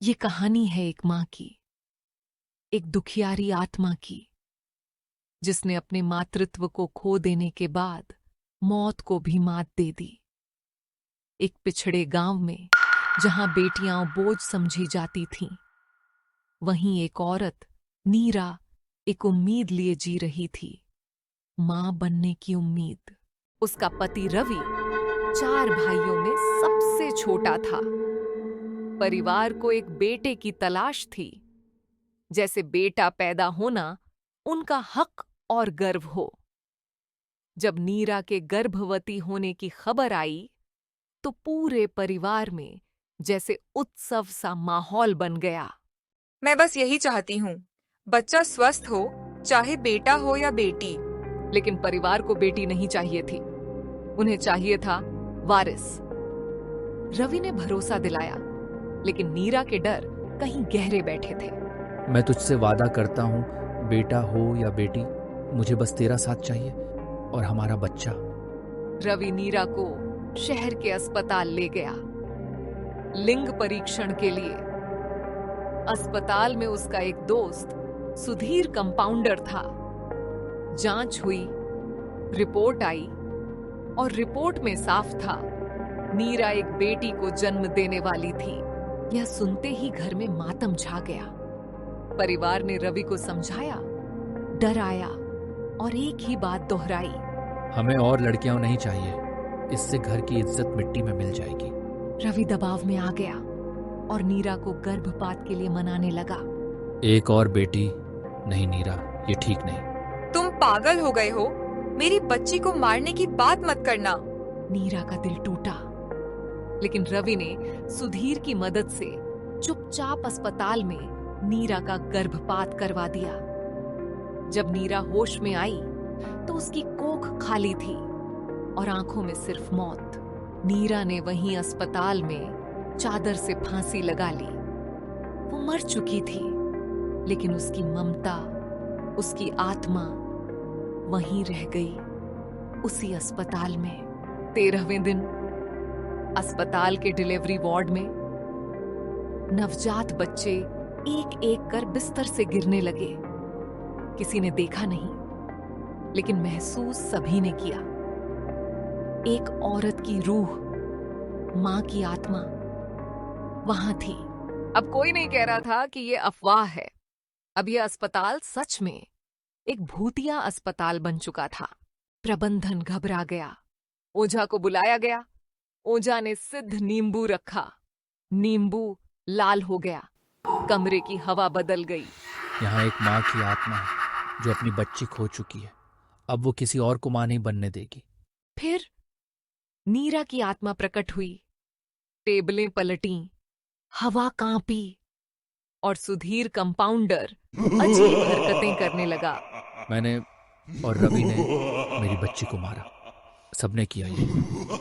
ये कहानी है एक माँ की, एक दुखियारी आत्मा की, जिसने अपने मातृत्व को खो देने के बाद मौत को भी मात दे दी। एक पिछड़े गांव में जहां बेटियां बोझ समझी जाती थीं, वहीं एक औरत नीरा एक उम्मीद लिए जी रही थी, मां बनने की उम्मीद। उसका पति रवि 4 भाइयों में सबसे छोटा था। परिवार को एक बेटे की तलाश थी, जैसे बेटा पैदा होना उनका हक और गर्व हो। जब नीरा के गर्भवती होने की खबर आई, तो पूरे परिवार में जैसे उत्सव सा माहौल बन गया। मैं बस यही चाहती हूँ, बच्चा स्वस्थ हो, चाहे बेटा हो या बेटी। लेकिन परिवार को बेटी नहीं चाहिए थी, उन्हें चाहिए था वारिस। रवि ने भरोसा दिलाया, लेकिन नीरा के डर कहीं गहरे बैठे थे। मैं तुझसे वादा करता हूँ, बेटा हो या बेटी, मुझे बस तेरा साथ चाहिए और हमारा बच्चा। रवि नीरा को शहर के अस्पताल ले गया, लिंग परीक्षण के लिए। अस्पताल में उसका एक दोस्त सुधीर कंपाउंडर था। जांच हुई, रिपोर्ट आई और रिपोर्ट में साफ था, नीरा एक बेटी को जन्म देने वाली थी। यह सुनते ही घर में मातम छा गया। परिवार ने रवि को समझाया, डराया और एक ही बात दोहराई, हमें और लड़कियां नहीं चाहिए, इससे घर की इज्जत मिट्टी में मिल जाएगी। रवि दबाव में आ गया और नीरा को गर्भपात के लिए मनाने लगा। एक और बेटी नहीं नीरा, ये ठीक नहीं। तुम पागल हो गए हो, मेरी बच्ची को मारने की बात मत करना। नीरा का दिल टूटा, लेकिन रवि ने सुधीर की मदद से चुपचाप अस्पताल में नीरा का गर्भपात करवा दिया। जब नीरा होश में आई, तो उसकी कोख खाली थी और आंखों में सिर्फ मौत। नीरा ने वहीं अस्पताल में चादर से फांसी लगा ली। वो मर चुकी थी, लेकिन उसकी ममता, उसकी आत्मा वहीं रह गई, उसी अस्पताल में। 13वें दिन अस्पताल के डिलीवरी वार्ड में नवजात बच्चे एक एक कर बिस्तर से गिरने लगे। किसी ने देखा नहीं, लेकिन महसूस सभी ने किया। एक औरत की रूह, मां की आत्मा वहां थी। अब कोई नहीं कह रहा था कि यह अफवाह है। अब यह अस्पताल सच में एक भूतिया अस्पताल बन चुका था। प्रबंधन घबरा गया। ओझा को बुलाया गया। ओझा ने सिद्ध नींबू रखा। नींबू लाल हो गया। कमरे की हवा बदल गई। यहाँ एक माँ की आत्मा है जो अपनी बच्ची खो चुकी है। अब वो किसी और को माँ नहीं बनने देगी। फिर नीरा की आत्मा प्रकट हुई। टेबलें पलटीं, हवा कांपी और सुधीर कंपाउंडर अजीब हरकतें करने लगा। मैंने और रवि ने मेरी बच्ची को मारा। सबने किया ये,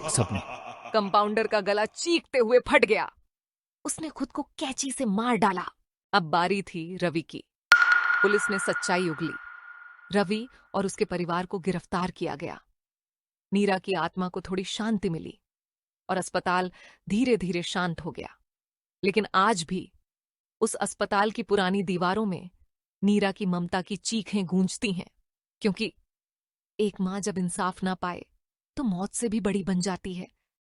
सबने। कंपाउंडर का गला चीखते हुए फट गया। उसने खुद को कैंची से मार डाला। अब बारी थी रवि की। पुलिस ने सच्चाई उगली। रवि और उसके परिवार को गिरफ्तार किया गया। नीरा की आत्मा को थोड़ी शांति मिली और अस्पताल धीरे धीरे शांत हो गया। लेकिन आज भी उस अस्पताल की पुरानी दीवारों में नीरा की ममता की चीखें गूंजती हैं, क्योंकि एक मां जब इंसाफ ना पाए तो मौत से भी बड़ी बन जाती है।